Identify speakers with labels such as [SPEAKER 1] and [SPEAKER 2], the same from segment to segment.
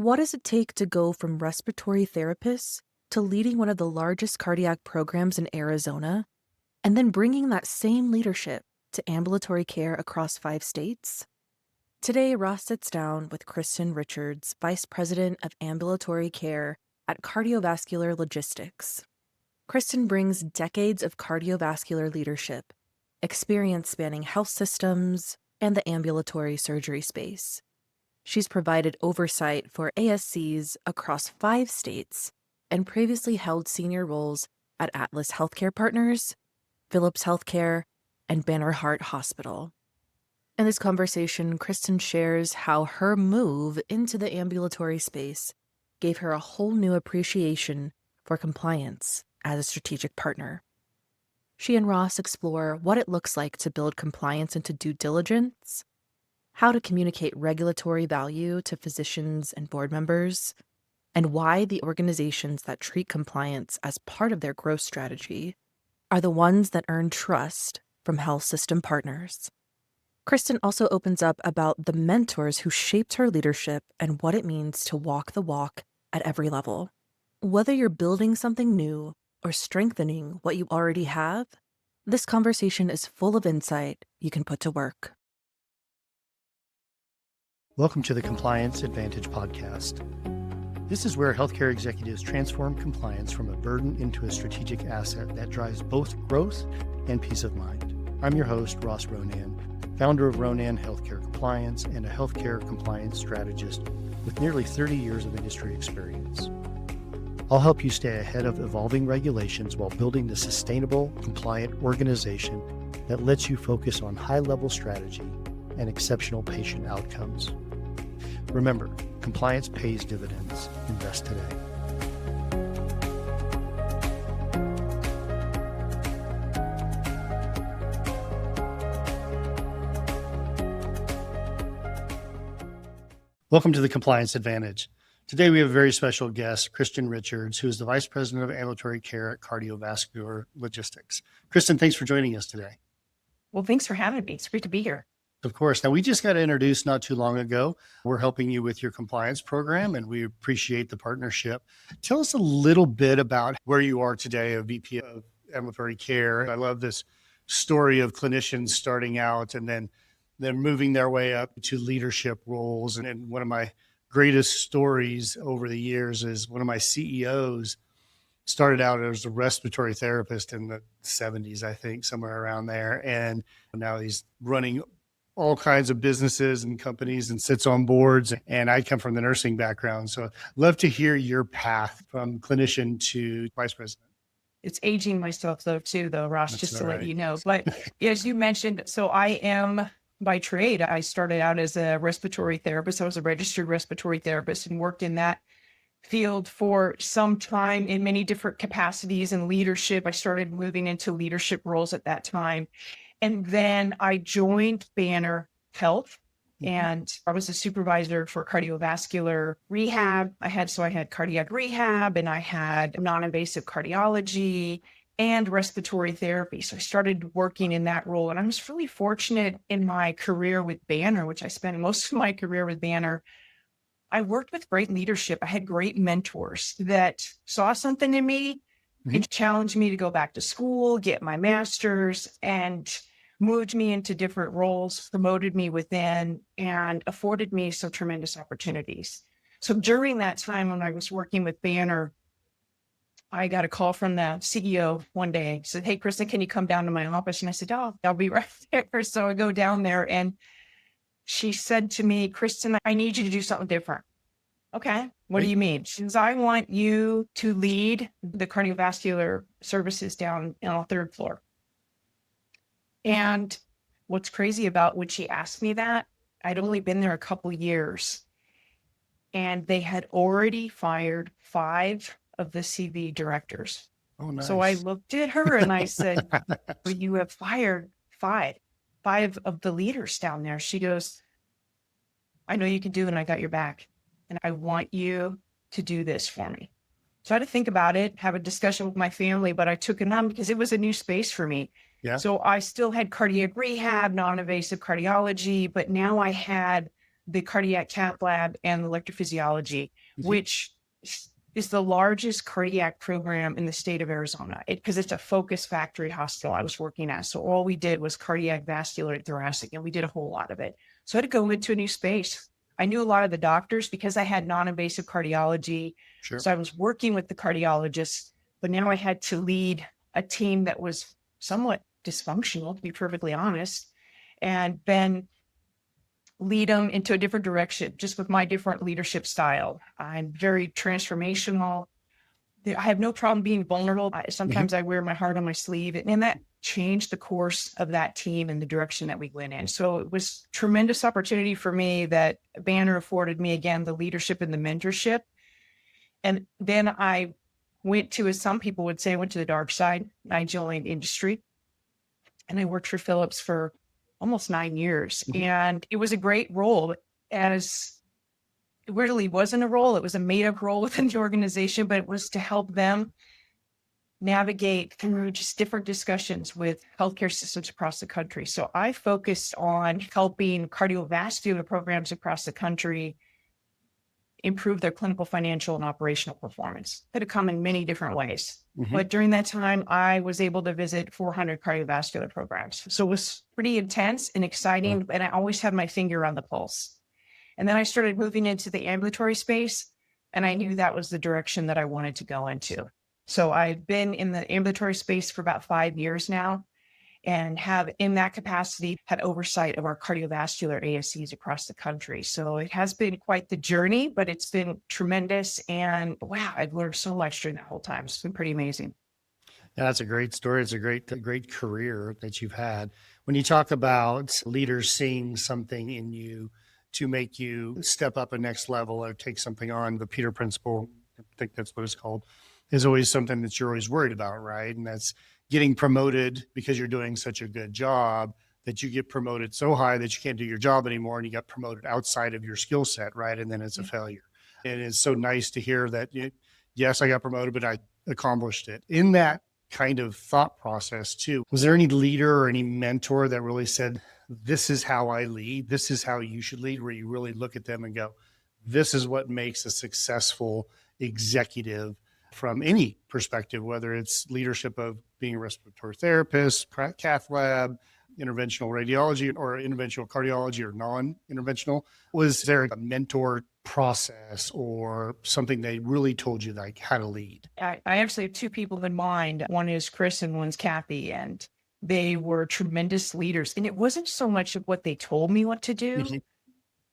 [SPEAKER 1] What does it take to go from respiratory therapist to leading one of the largest cardiac programs in Arizona, and then bringing that same leadership to ambulatory care across 5 states? Today, Ross sits down with Kristen Richards, Vice President of Ambulatory Care at Cardiovascular Logistics. Kristen brings decades of cardiovascular leadership, experience spanning health systems and the ambulatory surgery space. She's provided oversight for ASCs across 5 states and previously held senior roles at Atlas Healthcare Partners, Philips Healthcare, and Banner Heart Hospital. In this conversation, Kristen shares how her move into the ambulatory space gave her a whole new appreciation for compliance as a strategic partner. She and Ross explore what it looks like to build compliance into due diligence, how to communicate regulatory value to physicians and board members, and why the organizations that treat compliance as part of their growth strategy are the ones that earn trust from health system partners. Kristen also opens up about the mentors who shaped her leadership and what it means to walk the walk at every level. Whether you're building something new or strengthening what you already have, this conversation is full of insight you can put to work.
[SPEAKER 2] Welcome to the Compliance Advantage podcast. This is where healthcare executives transform compliance from a burden into a strategic asset that drives both growth and peace of mind. I'm your host, Ross Ronan, founder of Ronan Healthcare Compliance and a healthcare compliance strategist with nearly 30 years of industry experience. I'll help you stay ahead of evolving regulations while building the sustainable, compliant organization that lets you focus on high-level strategy and exceptional patient outcomes. Remember, compliance pays dividends. Invest today. Welcome to the Compliance Advantage. Today we have a very special guest, Kristen Richards, who is the Vice President of Ambulatory Care at Cardiovascular Logistics. Kristen, thanks for joining us today.
[SPEAKER 3] Well, thanks for having me. It's great to be here.
[SPEAKER 2] Of course. Now, we just got introduced not too long ago. We're helping you with your compliance program, and we appreciate the partnership. Tell us a little bit about where you are today, a VP of Ambulatory Care. I love this story of clinicians starting out and then moving their way up to leadership roles. And one of my greatest stories over the years is one of my CEOs started out as a respiratory therapist in the 70s, I think, somewhere around there. And now he's running all kinds of businesses and companies and sits on boards. And I come from the nursing background. So I'd love to hear your path from clinician to vice president.
[SPEAKER 3] It's aging myself though, Ross,
[SPEAKER 2] That's
[SPEAKER 3] just to
[SPEAKER 2] right.
[SPEAKER 3] let you know. But as you mentioned, so I am by trade. I started out as a respiratory therapist. I was a registered respiratory therapist and worked in that field for some time in many different capacities and leadership. I started moving into leadership roles at that time. And then I joined Banner Health and I was a supervisor for cardiovascular rehab. I had cardiac rehab and I had non-invasive cardiology and respiratory therapy. So I started working in that role. And I was really fortunate in my career with Banner, which I spent most of my career with Banner. I worked with great leadership. I had great mentors that saw something in me and challenged me to go back to school, get my master's, and moved me into different roles, promoted me within, and afforded me some tremendous opportunities. So during that time when I was working with Banner, I got a call from the CEO one day. He said, "Hey, Kristen, can you come down to my office?" And I said, "Oh, I'll be right there." So I go down there and she said to me, "Kristen, I need you to do something different." "Okay, what do you mean?" She says, "I want you to lead the cardiovascular services down on the 3rd floor." And what's crazy about when she asked me that, I'd only been there a couple years and they had already fired 5 of the CV directors.
[SPEAKER 2] Oh, nice.
[SPEAKER 3] So I looked at her and I said, "Well, you have fired five of the leaders down there." She goes, "I know you can do it and I got your back. And I want you to do this for me." So I had to think about it, have a discussion with my family, but I took it on because it was a new space for me.
[SPEAKER 2] Yeah.
[SPEAKER 3] So I still had cardiac rehab, non-invasive cardiology, but now I had the cardiac cath lab and the electrophysiology,
[SPEAKER 2] Mhm.
[SPEAKER 3] which is the largest cardiac program in the state of Arizona, because it's a focus factory hospital I was working at. So all we did was cardiac, vascular, and thoracic, and we did a whole lot of it. So I had to go into a new space. I knew a lot of the doctors because I had non-invasive cardiology.
[SPEAKER 2] Sure.
[SPEAKER 3] So I was working with the cardiologists, but now I had to lead a team that was somewhat dysfunctional, to be perfectly honest, and then lead them into a different direction, just with my different leadership style. I'm very transformational. I have no problem being vulnerable.
[SPEAKER 2] Mhm.
[SPEAKER 3] Sometimes I wear my heart on my sleeve, and that changed the course of that team and the direction that we went in. So it was tremendous opportunity for me that Banner afforded me, again, the leadership and the mentorship. And then I went to, as some people would say, I went to the dark side. I joined industry, and I worked for Philips for almost 9 years.
[SPEAKER 2] Mhm.
[SPEAKER 3] And it was a great role, as it really wasn't a role. It was a made up role within the organization, but it was to help them navigate through just different discussions with healthcare systems across the country. So I focused on helping cardiovascular programs across the country improve their clinical, financial, and operational performance. It had come in many different ways.
[SPEAKER 2] Mhm.
[SPEAKER 3] But during that time, I was able to visit 400 cardiovascular programs. So it was pretty intense and
[SPEAKER 2] Wow.
[SPEAKER 3] exciting. And I always had my finger on the pulse. And then I started moving into the ambulatory space, and I knew that was the direction that I wanted to go into. So I've been in the ambulatory space for about 5 years now, and have, in that capacity, had oversight of our cardiovascular ASCs across the country. So it has been quite the journey, but it's been tremendous. And wow, I've learned so much during that whole time. It's been pretty amazing.
[SPEAKER 2] Yeah, that's a great story. It's a great career that you've had. When you talk about leaders seeing something in you to make you step up a next level or take something on, the Peter principle, I think that's what it's called, is always something that you're always worried about, right? And that's getting promoted because you're doing such a good job that you get promoted so high that you can't do your job anymore and you got promoted outside of your skill set, right? And then it's a
[SPEAKER 3] Yeah.
[SPEAKER 2] failure. And it's so nice to hear that, yes, I got promoted, but I accomplished it. In that kind of thought process too. Was there any leader or any mentor that really said, this is how I lead, this is how you should lead, where you really look at them and go, this is what makes a successful executive from any perspective, whether it's leadership of being a respiratory therapist, cath lab, interventional radiology, or interventional cardiology, or non-interventional? Was there a mentor process or something they really told you like how to lead?
[SPEAKER 3] I actually have two people in mind. One is Chris and one's Kathy, and they were tremendous leaders. And it wasn't so much of what they told me what to do,
[SPEAKER 2] Mhm.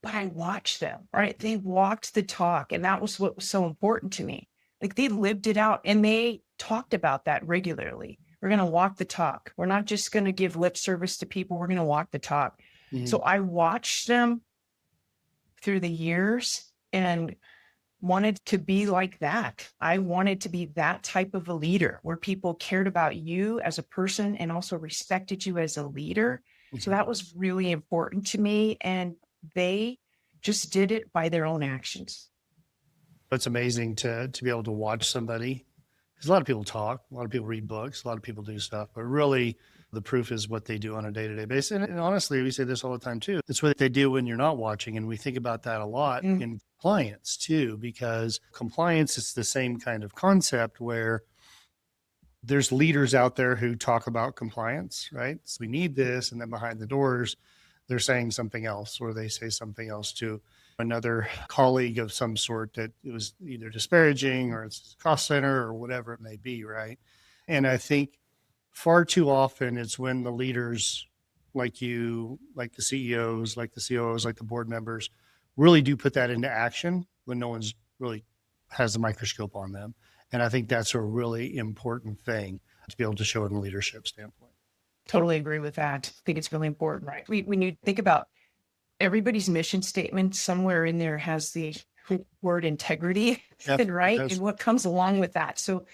[SPEAKER 3] but I watched them, right? They walked the talk. And that was what was so important to me. Like, they lived it out, and they talked about that regularly. We're going to walk the talk. We're not just going to give lip service to people. We're going to walk the talk. So
[SPEAKER 2] Mhm.
[SPEAKER 3] I watched them through the years and wanted to be like that. I wanted to be that type of a leader where people cared about you as a person and also respected you as a leader. So
[SPEAKER 2] Mhm.
[SPEAKER 3] that was really important to me. And they just did it by their own actions.
[SPEAKER 2] It's amazing to be able to watch somebody, because a lot of people talk, a lot of people read books, a lot of people do stuff, but really the proof is what they do on a day-to-day basis. And honestly, we say this all the time too. It's what they do when you're not watching. And we think about that a lot
[SPEAKER 3] Mm.
[SPEAKER 2] in compliance too, because compliance is the same kind of concept where there's leaders out there who talk about compliance, right? So we need this. And then behind the doors, they're saying something else, or they say something else to another colleague of some sort that it was either disparaging or it's a cost center or whatever it may be, right? And I think far too often it's when the leaders like you, like the CEOs, like the COOs, like the board members really do put that into action when no one's really has the microscope on them. And I think that's a really important thing to be able to show in a leadership standpoint.
[SPEAKER 3] Totally agree with that. I think it's really important, right? When you think about everybody's mission statement, somewhere in there has the word integrity,
[SPEAKER 2] Yep, it
[SPEAKER 3] right? And
[SPEAKER 2] does.
[SPEAKER 3] what comes along with that. So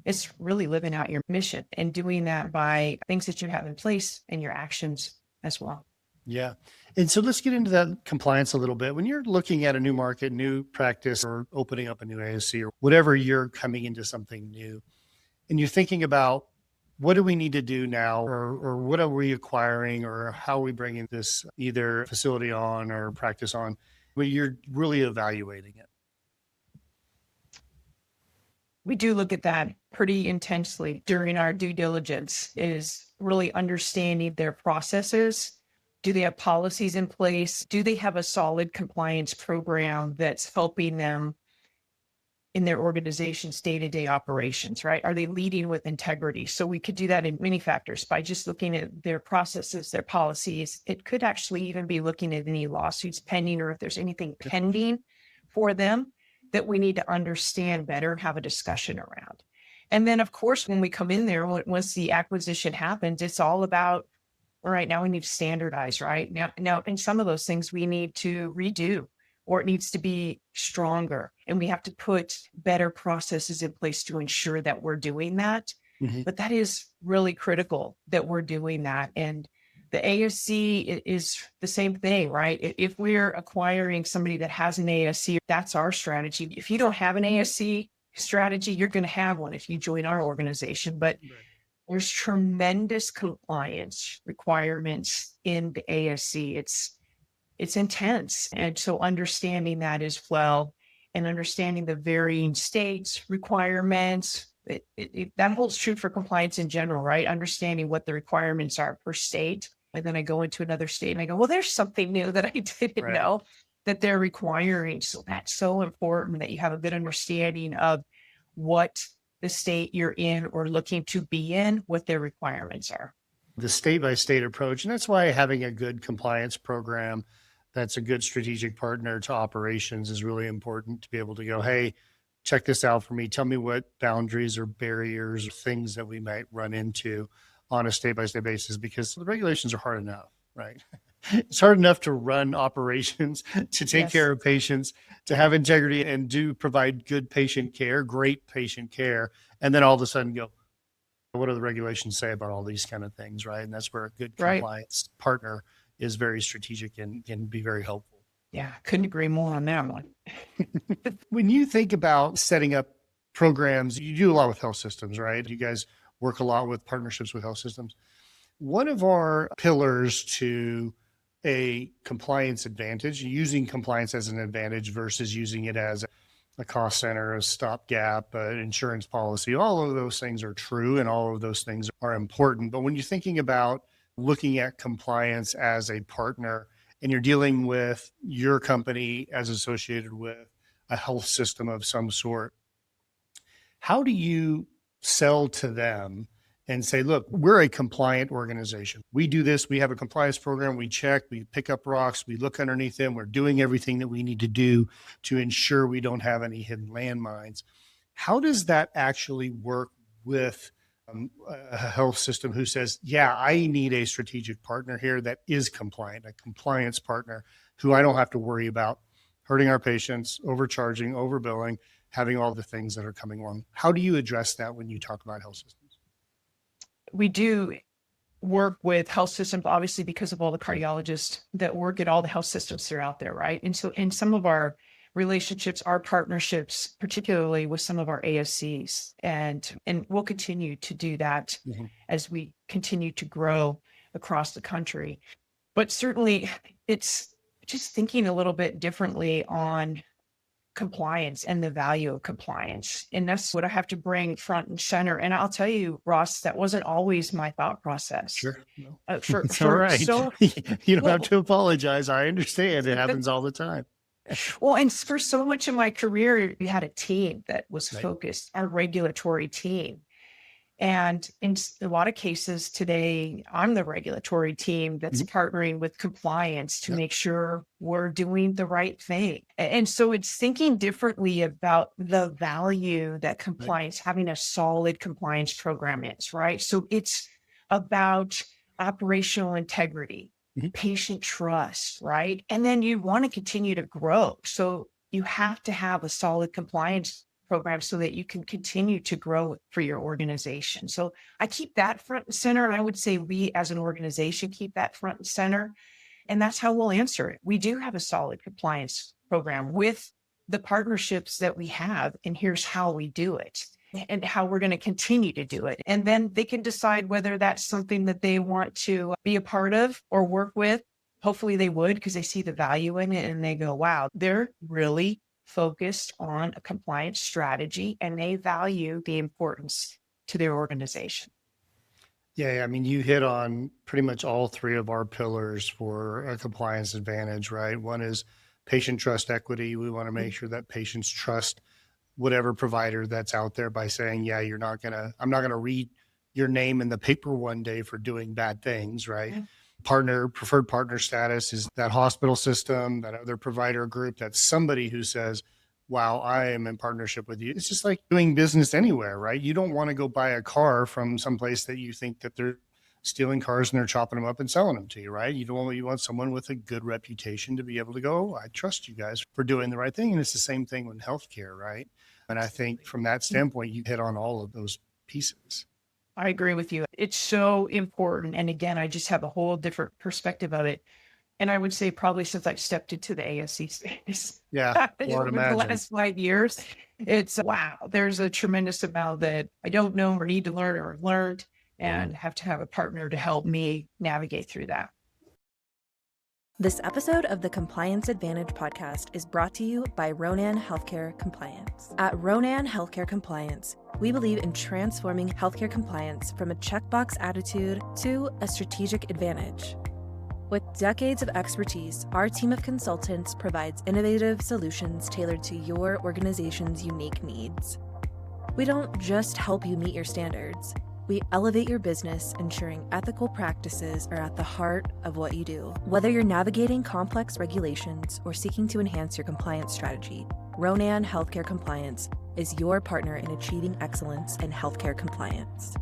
[SPEAKER 3] it's really living out your mission and doing that by things that you have in place and your actions as well.
[SPEAKER 2] Yeah. And so let's get into that compliance a little bit. When you're looking at a new market, new practice, or opening up a new ASC or whatever, you're coming into something new and you're thinking about what do we need to do now, or what are we acquiring, or how are we bringing this either facility on or practice on? when you're really evaluating it?
[SPEAKER 3] We do look at that pretty intensely during our due diligence, is really understanding their processes. Do they have policies in place? Do they have a solid compliance program that's helping them in their organization's day-to-day operations, right? Are they leading with integrity? So we could do that in many factors by just looking at their processes, their policies. It could actually even be looking at any lawsuits pending, or if there's anything pending for them that we need to understand better, have a discussion around. And then, of course, when we come in there, once the acquisition happens, it's all about, all right, now we need to standardize, right? Now, and some of those things we need to redo, or it needs to be stronger. And we have to put better processes in place to ensure that we're doing that.
[SPEAKER 2] Mhm.
[SPEAKER 3] But that is really critical that we're doing that. And the ASC is the same thing, right? If we're acquiring somebody that has an ASC, that's our strategy. If you don't have an ASC strategy, you're going to have one if you join our organization. But
[SPEAKER 2] Right.
[SPEAKER 3] there's tremendous compliance requirements in the ASC. It's intense. And so understanding that as well, and understanding the varying states requirements, that holds true for compliance in general, right? Understanding what the requirements are per state. And then I go into another state and I go, well, there's something new that I didn't
[SPEAKER 2] Right.
[SPEAKER 3] know that they're requiring. So that's so important that you have a good understanding of what the state you're in or looking to be in, what their requirements are.
[SPEAKER 2] The state by state approach. And that's why having a good compliance program that's a good strategic partner to operations is really important, to be able to go, hey, check this out for me. Tell me what boundaries or barriers or things that we might run into on a state by state basis, because the regulations are hard enough, right? It's hard enough to run operations, to take
[SPEAKER 3] Yes.
[SPEAKER 2] care of patients, to have integrity and do provide good patient care, great patient care. And then all of a sudden go, what do the regulations say about all these kind of things, right? And that's where a good
[SPEAKER 3] Right.
[SPEAKER 2] compliance partner is very strategic and can be very helpful.
[SPEAKER 3] Yeah. Couldn't agree more on that one.
[SPEAKER 2] When you think about setting up programs, you do a lot with health systems, right? You guys work a lot with partnerships with health systems. One of our pillars to a compliance advantage, using compliance as an advantage versus using it as a cost center, a stopgap, an insurance policy, all of those things are true and all of those things are important. But when you're thinking about looking at compliance as a partner and you're dealing with your company as associated with a health system of some sort, how do you sell to them and say, look, we're a compliant organization. We do this. We have a compliance program. We check, we pick up rocks, we look underneath them. We're doing everything that we need to do to ensure we don't have any hidden landmines. How does that actually work with a health system who says, yeah, I need a strategic partner here that is compliant, a compliance partner who I don't have to worry about hurting our patients, overcharging, overbilling, having all the things that are coming along? How do you address that when you talk about health systems?
[SPEAKER 3] We do work with health systems, obviously, because of all the cardiologists that work at all the health systems that are out there, right? And so in some of our relationships, our partnerships, particularly with some of our ASCs, and we'll continue to do that as we continue to grow across the country. But certainly it's just thinking a little bit differently on compliance and the value of compliance. And that's what I have to bring front and center. And I'll tell you, Ross, that wasn't always my thought process.
[SPEAKER 2] Sure. No.
[SPEAKER 3] For
[SPEAKER 2] It's all right.
[SPEAKER 3] so
[SPEAKER 2] You don't
[SPEAKER 3] well,
[SPEAKER 2] have to apologize. I understand. It happens all the time.
[SPEAKER 3] well, and for so much of my career, we had a team that was
[SPEAKER 2] Right.
[SPEAKER 3] focused, our regulatory team. And in a lot of cases today, I'm the regulatory team that's partnering with compliance to
[SPEAKER 2] Yep.
[SPEAKER 3] make sure we're doing the right thing. And so it's thinking differently about the value that compliance, having a solid compliance program is, right? So it's about operational integrity,
[SPEAKER 2] Mhm.
[SPEAKER 3] patient trust, right? And then you want to continue to grow. So you have to have a solid compliance program so that you can continue to grow for your organization. So I keep that front and center. And I would say we as an organization keep that front and center. And that's how we'll answer it. We do have a solid compliance program with the partnerships that we have. And here's how we do it and how we're going to continue to do it. And then they can decide whether that's something that they want to be a part of or work with hopefully they would, because they see the value in it and they go, wow, they're really focused on a compliance strategy and they value the importance to their organization.
[SPEAKER 2] Yeah, I mean, you hit on pretty much all three of our pillars for a compliance advantage, right? One is patient trust equity. We want to make sure that patients trust whatever provider that's out there by saying, yeah, I'm not going to read your name in the paper one day for doing bad things, right?
[SPEAKER 3] Yeah.
[SPEAKER 2] Preferred partner status is that hospital system, that other provider group, that's somebody who says, wow, I am in partnership with you. It's just like doing business anywhere, right? You don't want to go buy a car from someplace that you think that they're stealing cars and they're chopping them up and selling them to you, right? You want someone with a good reputation to be able to go, oh, I trust you guys for doing the right thing. And it's the same thing with healthcare, right? And I think from that standpoint, you hit on all of those pieces.
[SPEAKER 3] I agree with you. It's so important. And again, I just have a whole different perspective of it. And I would say probably since I've stepped into the ASC space
[SPEAKER 2] Yeah,
[SPEAKER 3] over the last 5 years, it's wow, there's a tremendous amount that I don't know or need to learn or learned and have to have a partner to help me navigate through that.
[SPEAKER 1] This episode of the Compliance Advantage podcast is brought to you by Ronan Healthcare Compliance. At Ronan Healthcare Compliance, we believe in transforming healthcare compliance from a checkbox attitude to a strategic advantage. With decades of expertise, our team of consultants provides innovative solutions tailored to your organization's unique needs. We don't just help you meet your standards. We elevate your business, ensuring ethical practices are at the heart of what you do. Whether you're navigating complex regulations or seeking to enhance your compliance strategy, Ronan Healthcare Compliance is your partner in achieving excellence in healthcare compliance.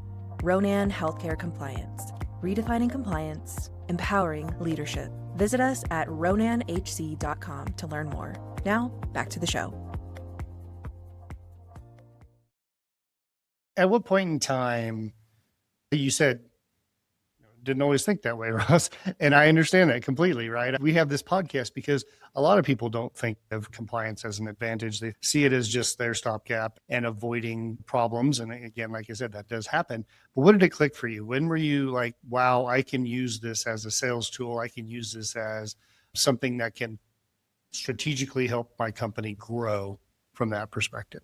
[SPEAKER 1] Ronan Healthcare Compliance, redefining compliance, empowering leadership. Visit us at ronanhc.com to learn more. Now, back to the show.
[SPEAKER 2] At what point in time, you said, didn't always think that way, Ross, and I understand that completely, right? We have this podcast because a lot of people don't think of compliance as an advantage. They see it as just their stopgap and avoiding problems. And again, like I said, that does happen. But when did it click for you? When were you like, wow, I can use this as a sales tool. I can use this as something that can strategically help my company grow from that perspective?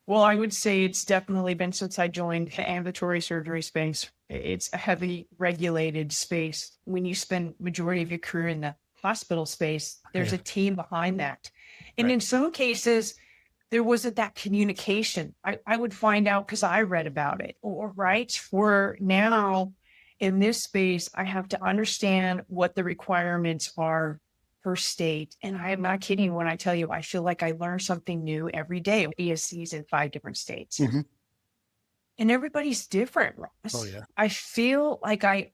[SPEAKER 3] Well, I would say it's definitely been since I joined the ambulatory surgery space. It's a heavily regulated space. When you spend majority of your career in the hospital space, there's a team behind that. And in some cases, there wasn't that communication. I would find out because I read about it. Or right, for now in this space, I have to understand what the requirements are per state. And I am not kidding when I tell you, I feel like I learn something new every day. ASCs in 5 different states.
[SPEAKER 2] Mm-hmm.
[SPEAKER 3] And everybody's different, Ross.
[SPEAKER 2] Oh, yeah.
[SPEAKER 3] I feel like I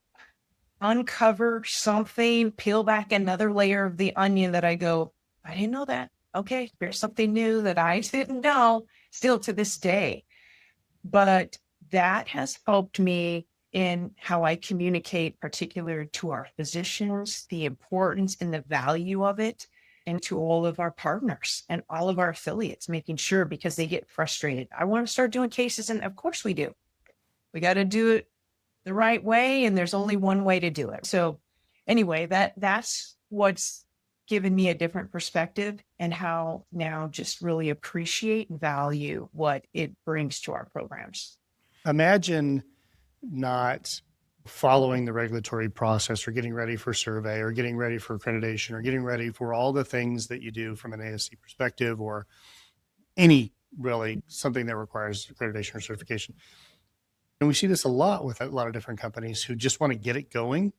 [SPEAKER 3] uncover something, peel back another layer of the onion that I go, I didn't know that. Okay, here's something new that I didn't know still to this day. But that has helped me in how I communicate, particularly to our physicians, the importance and the value of it, and to all of our partners and all of our affiliates, making sure because they get frustrated. I want to start doing cases, and of course we do. We got to do it the right way, and there's only one way to do it. So anyway, that's what's given me a different perspective and how now just really appreciate and value what it brings to our programs.
[SPEAKER 2] Imagine not following the regulatory process or getting ready for survey or getting ready for accreditation or getting ready for all the things that you do from an ASC perspective or any really something that requires accreditation or certification. And we see this a lot with a lot of different companies who just want to get it going.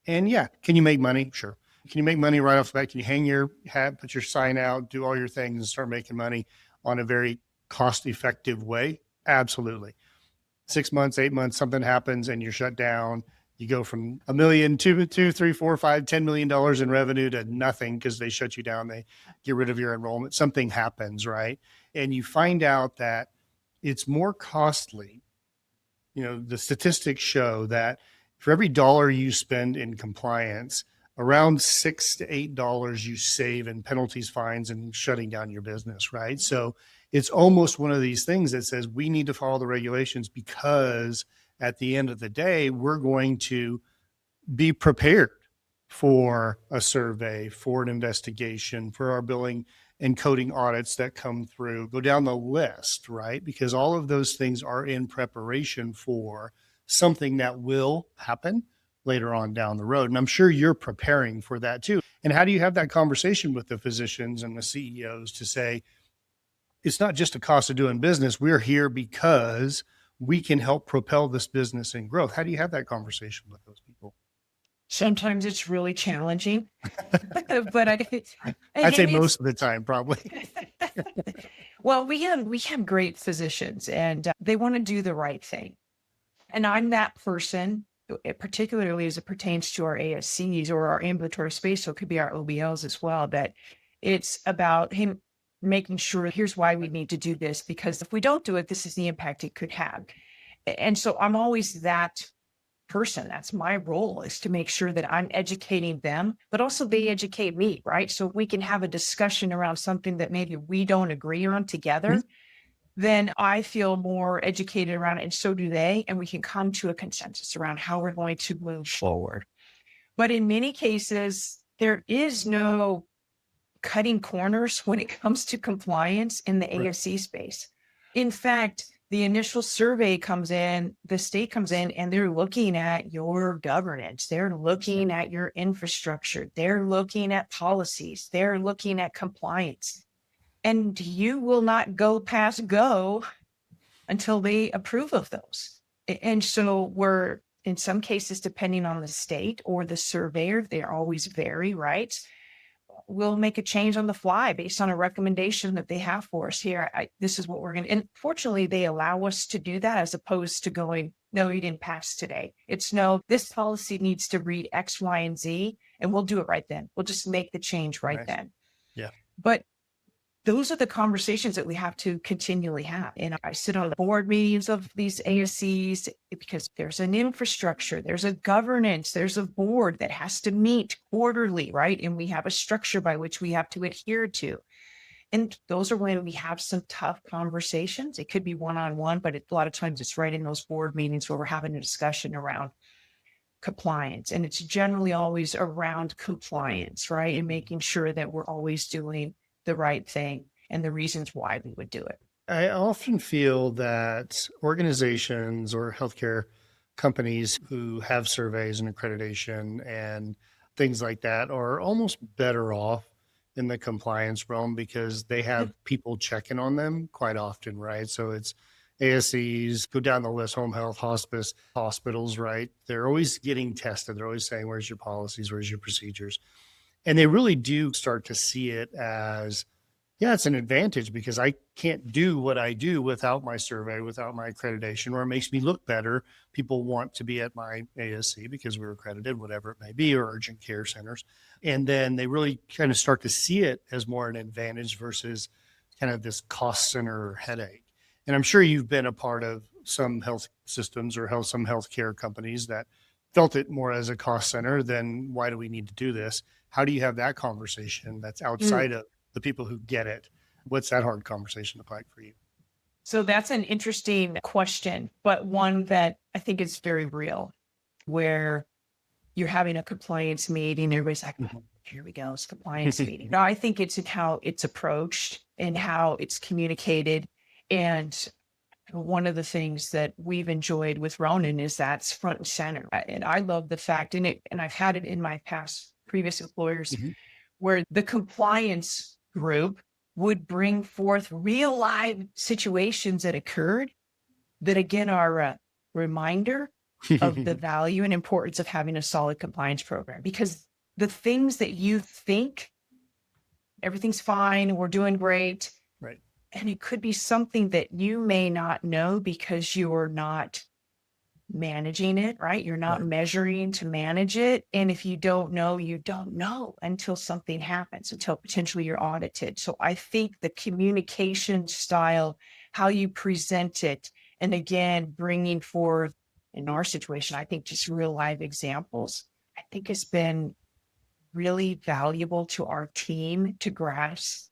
[SPEAKER 2] And yeah, can you make money? Sure. Can you make money right off the bat? Can you hang your hat, put your sign out, do all your things and start making money on a very cost-effective way? Absolutely. 6 months, 8 months, something happens and you're shut down. You go from $1 million, $2, $3, $4, $5, $10 million in revenue to nothing because they shut you down. They get rid of your enrollment. Something happens, right? And you find out that it's more costly. You know, the statistics show that for every dollar you spend in compliance, around $6 to $8 you save in penalties, fines, and shutting down your business, right? So it's almost one of these things that says we need to follow the regulations because at the end of the day, we're going to be prepared for a survey, for an investigation, for our billing and coding audits that come through. Go down the list, right? Because all of those things are in preparation for something that will happen later on down the road. And I'm sure you're preparing for that too. And how do you have that conversation with the physicians and the CEOs to say, it's not just a cost of doing business. We're here because we can help propel this business and growth. How do you have that conversation with those people?
[SPEAKER 3] Sometimes it's really challenging, but
[SPEAKER 2] I'd say
[SPEAKER 3] it's
[SPEAKER 2] most of the time, probably.
[SPEAKER 3] well, we have great physicians, and they want to do the right thing. And I'm that person, particularly as it pertains to our ASCs or our ambulatory space. So it could be our OBLs as well, that it's about him making sure here's why we need to do this, because if we don't do it, this is the impact it could have. And so I'm always that person. That's my role, is to make sure that I'm educating them, but also they educate me, right? So we can have a discussion around something that maybe we don't agree on together.
[SPEAKER 2] Mhm.
[SPEAKER 3] Then I feel more educated around it, and so do they. And we can come to a consensus around how we're going to move forward. But in many cases, there is no cutting corners when it comes to compliance in the
[SPEAKER 2] Right.
[SPEAKER 3] ASC space. In fact, the initial survey comes in, the state comes in, and they're looking at your governance. They're looking at your infrastructure. They're looking at policies. They're looking at compliance. And you will not go past go until they approve of those. And so we're, in some cases, depending on the state or the surveyor, they always vary, right? We'll make a change on the fly based on a recommendation that they have for us here. This is what we're going to, and fortunately they allow us to do that, as opposed to going, no, you didn't pass today. It's no, this policy needs to read X, Y, and Z, and we'll do it right then. We'll just make the change right
[SPEAKER 2] Nice.
[SPEAKER 3] then.
[SPEAKER 2] Yeah.
[SPEAKER 3] But those are the conversations that we have to continually have. And I sit on the board meetings of these ASCs because there's an infrastructure, there's a governance, there's a board that has to meet quarterly, right? And we have a structure by which we have to adhere to. And those are when we have some tough conversations. It could be one-on-one, but a lot of times it's right in those board meetings where we're having a discussion around compliance. And it's generally always around compliance, right? And making sure that we're always doing the right thing and the reasons why we would do it.
[SPEAKER 2] I often feel that organizations or healthcare companies who have surveys and accreditation and things like that are almost better off in the compliance realm because they have people checking on them quite often, right? So it's ASCs, go down the list, home health, hospice, hospitals, right? They're always getting tested. They're always saying, where's your policies? Where's your procedures? And they really do start to see it as, yeah, it's an advantage because I can't do what I do without my survey, without my accreditation, or it makes me look better. People want to be at my ASC because we're accredited, whatever it may be, or urgent care centers. And then they really kind of start to see it as more an advantage versus kind of this cost center headache. And I'm sure you've been a part of some health systems or some healthcare companies that felt it more as a cost center than why do we need to do this? How do you have that conversation that's outside of the people who get it? What's that hard conversation look like for you?
[SPEAKER 3] So that's an interesting question, but one that I think is very real, where you're having a compliance meeting, everybody's like,
[SPEAKER 2] Mhm.
[SPEAKER 3] here we go, it's a compliance meeting. No, I think it's in how it's approached and how it's communicated. And one of the things that we've enjoyed with Ronan is that's front and center. And I love the fact, and I've had it in my past previous employers,
[SPEAKER 2] Mhm.
[SPEAKER 3] where the compliance group would bring forth real live situations that occurred that again are a reminder of the value and importance of having a solid compliance program. Because the things that you think everything's fine, we're doing great,
[SPEAKER 2] Right.
[SPEAKER 3] and it could be something that you may not know because you're not managing it, right? You're not
[SPEAKER 2] Right.
[SPEAKER 3] measuring to manage it. And if you don't know, you don't know until something happens, until potentially you're audited. So I think the communication style, how you present it, and again, bringing forth, in our situation, I think just real live examples, I think has been really valuable to our team to grasp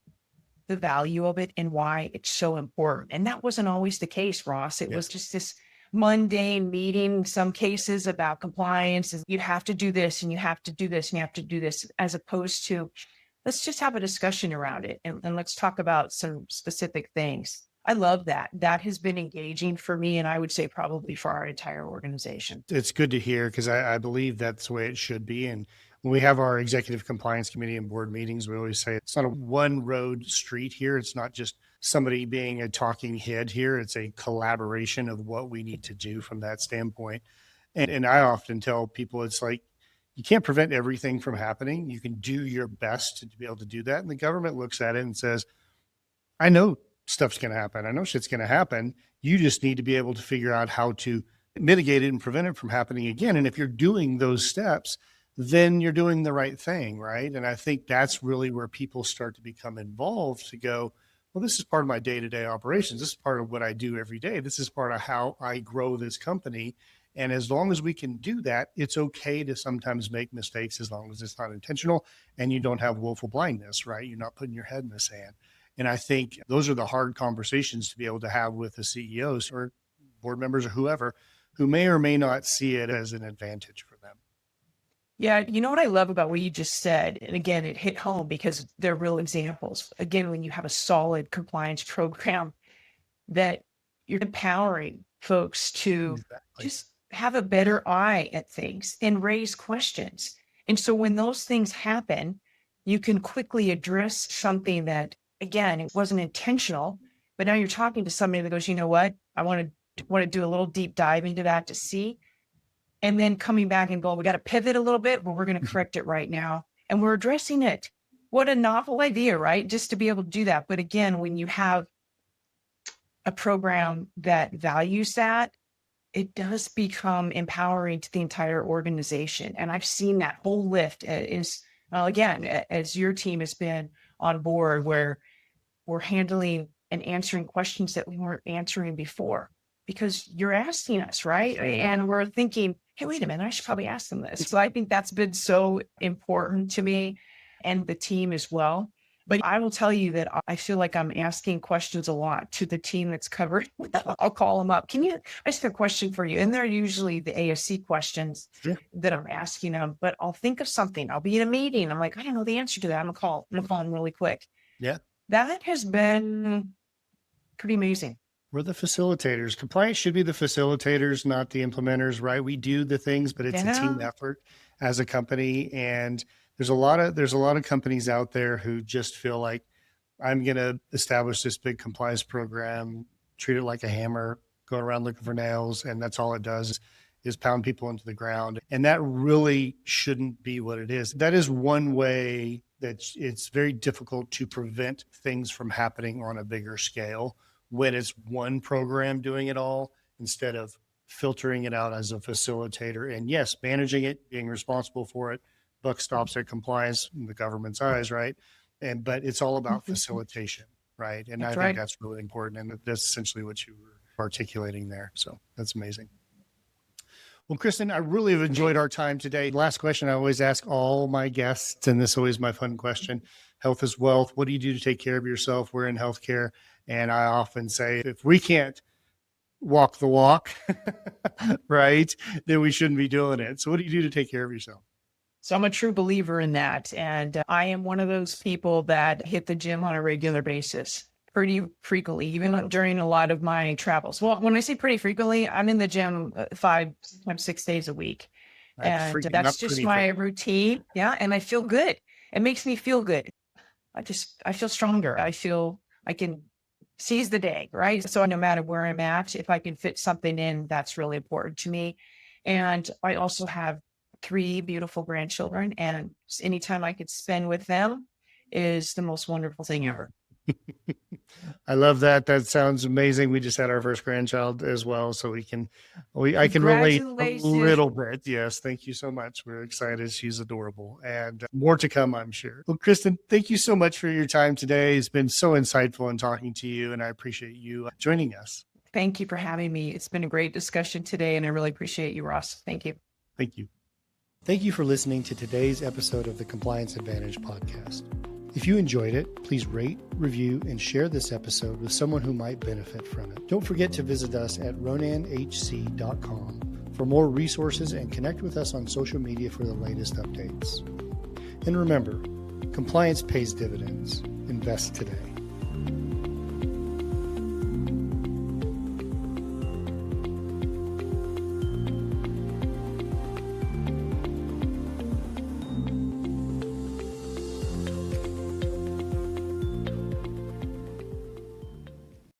[SPEAKER 3] the value of it and why it's so important. And that wasn't always the case, Ross. It
[SPEAKER 2] Yeah.
[SPEAKER 3] was just this mundane meeting in some cases about compliance is you have to do this and you have to do this and you have to do this, as opposed to let's just have a discussion around it and let's talk about some specific things. I love that. That has been engaging for me, and I would say probably for our entire organization.
[SPEAKER 2] It's good to hear because I believe that's the way it should be. And when we have our executive compliance committee and board meetings, we always say it's not a one road street here. It's not just somebody being a talking head here. It's a collaboration of what we need to do from that standpoint. And I often tell people, it's like, you can't prevent everything from happening. You can do your best to be able to do that. And the government looks at it and says, I know stuff's going to happen. I know shit's going to happen. You just need to be able to figure out how to mitigate it and prevent it from happening again. And if you're doing those steps, then you're doing the right thing, right? And I think that's really where people start to become involved to go, well, this is part of my day-to-day operations. This is part of what I do every day. This is part of how I grow this company. And as long as we can do that, it's okay to sometimes make mistakes as long as it's not intentional and you don't have willful blindness, right? You're not putting your head in the sand. And I think those are the hard conversations to be able to have with the CEOs or board members or whoever who may or may not see it as an advantage for them.
[SPEAKER 3] Yeah, you know what I love about what you just said? And again, it hit home because they're real examples. Again, when you have a solid compliance program that you're empowering folks to just have a better eye at things and raise questions. And so when those things happen, you can quickly address something that, again, it wasn't intentional, but now you're talking to somebody that goes, you know what, I want to do a little deep dive into that to see. And then coming back and going, we got to pivot a little bit, but we're going to correct it right now. And we're addressing it. What a novel idea, right? Just to be able to do that. But again, when you have a program that values that, it does become empowering to the entire organization. And I've seen that whole lift is, well, again, as your team has been on board, where we're handling and answering questions that we weren't answering before because you're asking us, right? And we're thinking, hey, wait a minute, I should probably ask them this. So I think that's been so important to me and the team as well. But I will tell you that I feel like I'm asking questions a lot to the team that's covered. I'll call them up. I just have a question for you. And they're usually the ASC questions that I'm asking them, but I'll think of something. I'll be in a meeting. I'm like, I don't know the answer to that. I'm going to call them really quick.
[SPEAKER 2] Yeah.
[SPEAKER 3] That has been pretty amazing.
[SPEAKER 2] We're the facilitators. Compliance should be the facilitators, not the implementers, right? We do the things, but it's a team effort as a company. And there's a lot of companies out there who just feel like I'm going to establish this big compliance program, treat it like a hammer, go around looking for nails. And that's all it does is pound people into the ground. And that really shouldn't be what it is. That is one way that it's very difficult to prevent things from happening on a bigger scale when it's one program doing it all instead of filtering it out as a facilitator. And yes, managing it, being responsible for it, buck stops at compliance in the government's eyes, right? But it's all about facilitation, right? And I think that's really important. And that's essentially what you were articulating there. So that's amazing. Well, Kristen, I really have enjoyed our time today. Last question I always ask all my guests, and this is always my fun question: health is wealth. What do you do to take care of yourself? We're in healthcare. And I often say, if we can't walk the walk, right, then we shouldn't be doing it. So what do you do to take care of yourself?
[SPEAKER 3] So I'm a true believer in that. And I am one of those people that hit the gym on a regular basis pretty frequently, even during a lot of my travels. Well, when I say pretty frequently, I'm in the gym 5, sometimes 6 days a week. And that's just my routine. Yeah. And I feel good. It makes me feel good. I feel stronger. I feel I can seize the day, right? So no matter where I'm at, if I can fit something in, that's really important to me. And I also have 3 beautiful grandchildren, and anytime I could spend with them is the most wonderful thing ever.
[SPEAKER 2] I love that. That sounds amazing. We just had our first grandchild as well. So I can relate a little bit. Yes. Thank you so much. We're excited. She's adorable, and more to come, I'm sure. Well, Kristen, thank you so much for your time today. It's been so insightful in talking to you, and I appreciate you joining us.
[SPEAKER 3] Thank you for having me. It's been a great discussion today, and I really appreciate you, Ross. Thank you.
[SPEAKER 2] Thank you. Thank you for listening to today's episode of the Compliance Advantage podcast. If you enjoyed it, please rate, review, and share this episode with someone who might benefit from it. Don't forget to visit us at ronanhc.com for more resources and connect with us on social media for the latest updates. And remember, compliance pays dividends. Invest today.